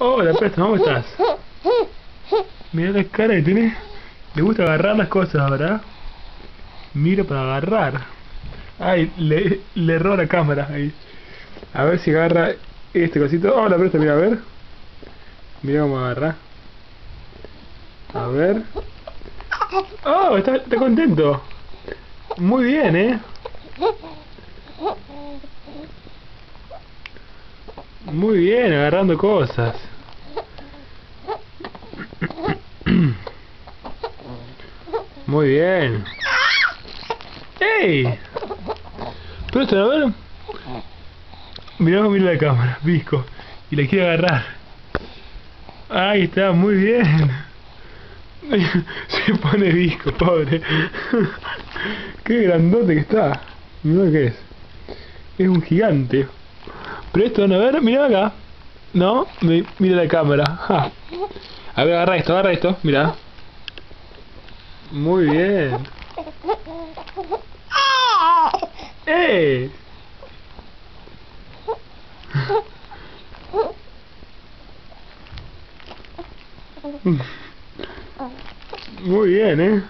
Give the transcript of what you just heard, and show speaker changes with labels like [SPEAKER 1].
[SPEAKER 1] Hola, Presto, ¿cómo estás? Mira la cara que tiene. Le gusta agarrar las cosas, ¿verdad? Mira para agarrar. Ay, le erró la cámara ahí. A ver si agarra este cosito. Hola, Presto, mira, a ver. Mira cómo agarra. A ver. Oh, está contento. Muy bien, ¿eh? Muy bien, agarrando cosas. Muy bien. ¡Ey! Presto, a ver. Mira la cámara, Visco. Y la quiere agarrar. Ahí está, muy bien. Se pone Visco, pobre. Qué grandote que está. Mira qué es. Es un gigante. Pero esto, a ver, mira acá. No, mira la cámara. Ja. A ver, agarra esto, mira. Muy bien. ¡Eh! Muy bien,